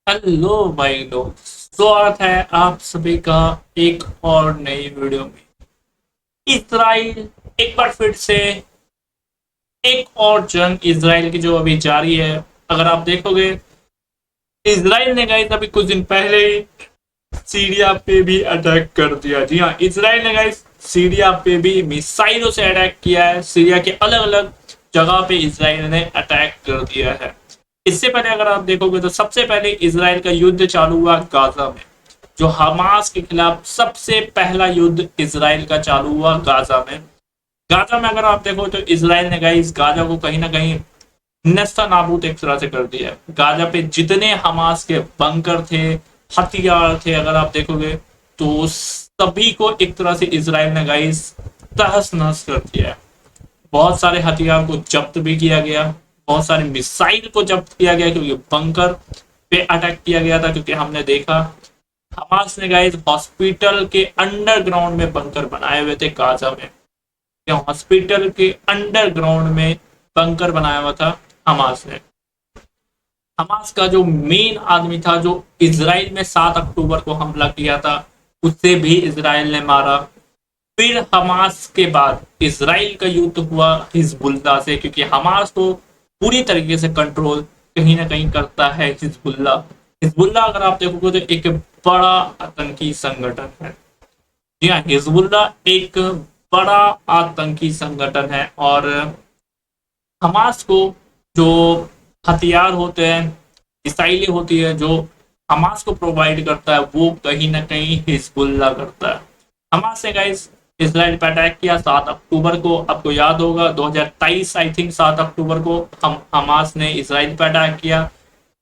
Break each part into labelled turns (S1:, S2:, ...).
S1: Hello भाई लोग, स्वागत है आप सभी का एक और नई वीडियो में। इसराइल एक बार फिर से एक और जंग इसराइल की जो अभी जारी है। अगर आप देखोगे, इसराइल ने गाइस अभी कुछ दिन पहले ही सीरिया पे भी अटैक कर दिया। जी हाँ, इसराइल ने गाइस सीरिया पे भी मिसाइलों से अटैक किया है। सीरिया के अलग अलग जगह पे इसराइल ने अटैक कर दिया है। इससे पहले अगर आप देखोगे तो सबसे पहले इसराइल का युद्ध चालू हुआ गाजा में। जो हमास के खिलाफ सबसे पहला युद्ध इसराइल का चालू हुआ गाजा में। गाजा में अगर आप देखो तो इसराइल ने गाइस गाजा को कहीं ना कहीं नस्ता नाबूद एक तरह से कर दिया है। गाजा पे जितने हमास के बंकर थे, हथियार थे, अगर आप देखोगे तो सभी को एक तरह से इसराइल ने गाइस तहस नहस कर दिया है। बहुत सारे हथियार को जब्त भी किया गया, बहुत सारे मिसाइल को जब्त किया गया, क्योंकि बंकर पे अटैक किया गया था। क्योंकि हमने देखा हमास ने गाइस हॉस्पिटल के अंडरग्राउंड में बंकर बनाए हुए थे गाजा में। हॉस्पिटल के अंडरग्राउंड में बंकर बनाया हुआ था हमास ने। हमास का जो मेन आदमी था, जो इसराइल में 7 अक्टूबर को हमला किया था, उसे भी इसराइल ने मारा। फिर हमास के बाद इसराइल का युद्ध हुआ हिजबुल्लाह से, क्योंकि हमास को पूरी तरीके से कंट्रोल कहीं ना कहीं करता है हिजबुल्लाह। हिजबुल्लाह अगर आप देखोगे तो एक बड़ा आतंकी संगठन है। जी हाँ, हिजबुल्लाह एक बड़ा आतंकी संगठन है। और हमास को जो हथियार होते हैं, मिसाइलें होती है, जो हमास को प्रोवाइड करता है, वो कहीं ना कहीं हिजबुल्लाह करता है। हमास ने गाइस इसराइल पर अटैक किया 7 अक्टूबर को। आपको याद होगा 2023 आई थिंक 7 अक्टूबर को हम हमास ने इसराइल पर अटैक किया।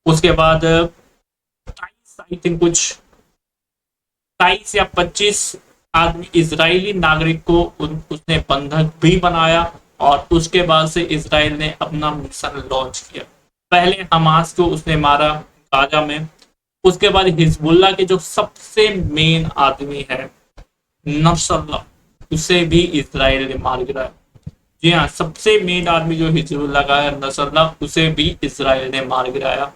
S1: उसके बाद 23 आई थिंक कुछ 23 या 25 आदमी इसराइली नागरिक को उसने बंधक भी बनाया। और उसके बाद से इसराइल ने अपना मिशन लॉन्च किया। पहले हमास को उसने मारा गाजा में। उसके बाद हिजबुल्लाह के जो सबसे मेन आदमी है नसरल्लाह, उसे भी इसराइल ने मार गिराया। जी हाँ, सबसे मेन आदमी जो हिजबुल्लाह का है नसरल्लाह, उसे भी इसराइल ने मार गिराया।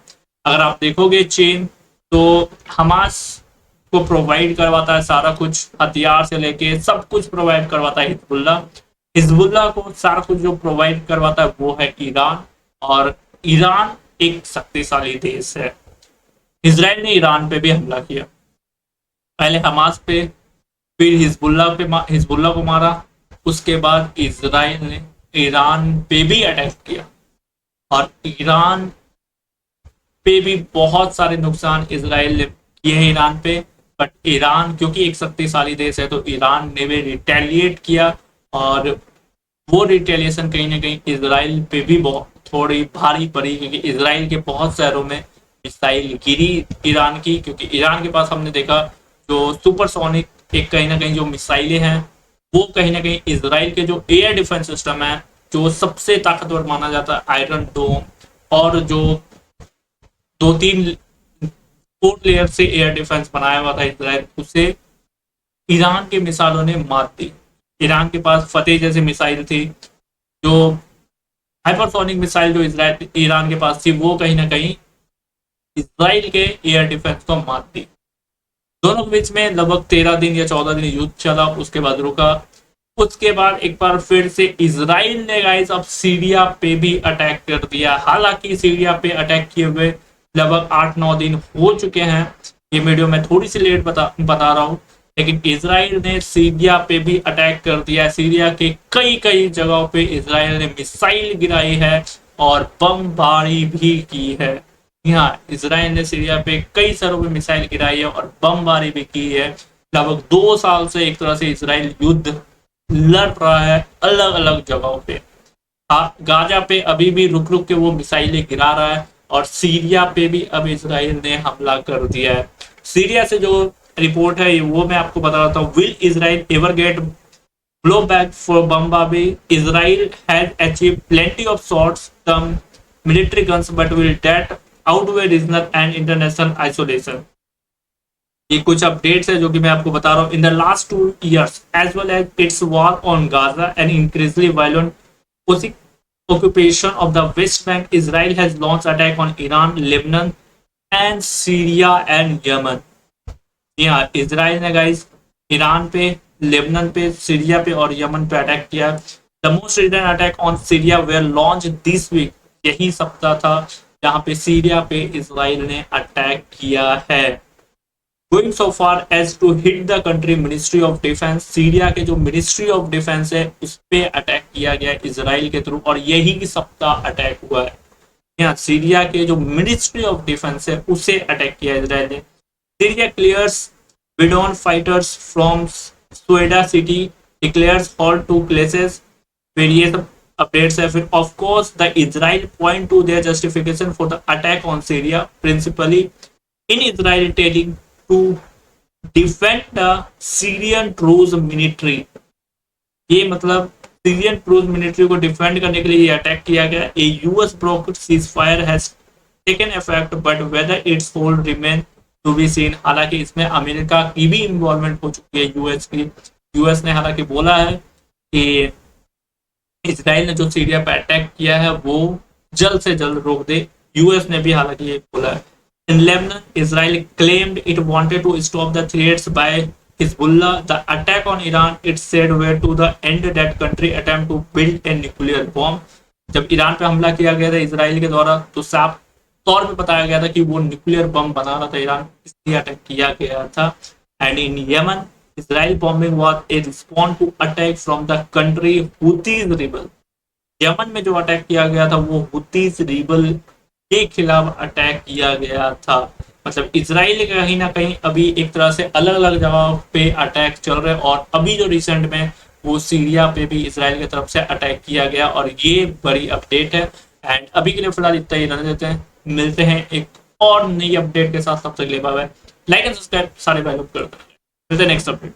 S1: अगर आप देखोगे चेन, तो हमास को प्रोवाइड करवाता है सारा कुछ, हथियार से लेके सब कुछ प्रोवाइड करवाता है हिजबुल्लाह। हिजबुल्लाह को सारा कुछ जो प्रोवाइड करवाता है वो है ईरान। और ईरान एक शक्तिशाली देश है। इसराइल ने ईरान पे भी हमला किया, पहले हमास पे, फिर हिजबुल्लाह को मारा। उसके बाद इसराइल ने ईरान पे भी अटैक किया। और ईरान पे भी बहुत सारे नुकसान इसराइल ने किए हैं ईरान पे। बट ईरान क्योंकि एक शक्तिशाली देश है, तो ईरान ने भी रिटेलिएट किया। और वो रिटेलिएशन कहीं ना कहीं इसराइल पे भी बहुत थोड़ी भारी पड़ी, क्योंकि इसराइल के बहुत शहरों में मिसाइल गिरी ईरान की। क्योंकि ईरान के पास हमने देखा जो सुपरसोनिक एक कहीं ना कहीं जो मिसाइलें हैं, वो कहीं ना कहीं इसराइल के जो एयर डिफेंस सिस्टम है, जो सबसे ताकतवर माना जाता है आयरन डोम, और जो 2-3 फोर्थ लेयर से एयर डिफेंस बनाया हुआ था इसराइल, उसे ईरान के मिसाइलों ने मार दी। ईरान के पास फतेह जैसी मिसाइल थी, जो हाइपरसोनिक मिसाइल जो इसराइल ईरान के पास थी, वो कहीं ना कहीं इसराइल के एयर डिफेंस को मार दी। दोनों के बीच में लगभग 13 दिन या 14 दिन युद्ध चला, उसके बाद रुका। उसके बाद एक बार फिर से इसराइल ने गाइस अब सीरिया पे भी अटैक कर दिया। हालांकि सीरिया पे अटैक किए हुए लगभग 8-9 दिन हो चुके हैं। ये वीडियो मैं थोड़ी सी लेट बता रहा हूँ, लेकिन इसराइल ने सीरिया पे भी अटैक कर दिया। सीरिया के कई कई जगहों पे इसराइल ने मिसाइल गिराई है और बमबारी भी की है। हाँ, इसराइल ने सीरिया पे कई शहरों पे मिसाइल गिराई है और बमबारी भी की है। लगभग 2 साल से एक तरह से इसराइल युद्ध लड़ रहा है अलग अलग जगहों पे। गाजा पे अभी भी रुक रुक के वो मिसाइलें गिरा रहा है। और सीरिया पे भी अब इसराइल ने हमला कर दिया है। सीरिया से जो रिपोर्ट है वो मैं आपको बता रहा हूँ। Will Israel ever get blow back for बम्बाबी? Israel has achieve plenty of short term military gains but will that outweigh regional and international isolation. ये कुछ अपडेट्स है जो कि मैं आपको बता रहा हूँ। In the last 2 years as well as it's war on Gaza and increasingly violent occupation of the West Bank, Israel has launched attack on Iran, Lebanon, and Syria and Yemen. यहाँ Israel ने guys Iran पे, Lebanon पे, Syria पे और Yemen पे attack किया। The most recent attack on Syria were launch this week, यही सप्ताह था जहां पे सीरिया पे इसराइल ने अटैक किया है। Going so far as to hit the country ministry of defence, Syria के जो मिनिस्ट्री ऑफ डिफेंस है उस पे अटैक किया गया इसराइल के थ्रू, और यही सप्ताह अटैक हुआ है। यहाँ सीरिया के जो मिनिस्ट्री ऑफ डिफेंस है उसे अटैक किया इसराइल ने। Syria clears Bidon fighters from Sueda city, declares halt to places, फिर ये सब अपडेट्स है। फिर of course the Israel point to their justification for the attack on Syria, principally in Israel telling to defend the Syrian Druze military. ये मतलब Syrian Druze military को defend करने के लिए ये अटैक किया गया। A US brokered ceasefire has taken effect but whether it's hold remain to be seen. हालांकि इसमें अमेरिका की भी इन्वॉल्वमेंट हो चुकी है, यूएस की। यूएस ने हालांकि बोला है कि इसराइल ने जो सीरिया पर अटैक किया है वो जल्द से जल्द रोक दे। यूएस ने भी हालांकि ये बोला है। इन Lebanon, Israel claimed it wanted to stop the threats by Hezbollah. The attack on Iran, it said, were to the end that country attempt to build a nuclear bomb. जब ईरान पे हमला किया गया था इसराइल के द्वारा तो साफ तौर पे बताया गया था कि वो न्यूक्लियर बम बना रहा था ईरान, इसलिए अटैक किया गया था। And in Yemen, Israel bombing was a response to attack from the country Houthis rebel. Yemen में जो अटैक किया गया था वो हुतीज रिबल के खिलाफ अटैक किया गया था। मतलब इसराइल कहीं ना कहीं अभी एक तरह से अलग अलग जगह पे अटैक चल रहे हैं, और अभी जो रिसेंट में वो सीरिया पे भी इसराइल की तरफ से अटैक किया गया, और ये बड़ी अपडेट है। एंड अभी के लिए फिलहाल इतना ही रहने देते हैं, मिलते हैं एक और नई अपडेट के साथ। तब तक ले बाय, लाइक एंड सब्सक्राइब सारे भाई लोग कर दें। मिलते हैं नेक्स्ट अपडेट।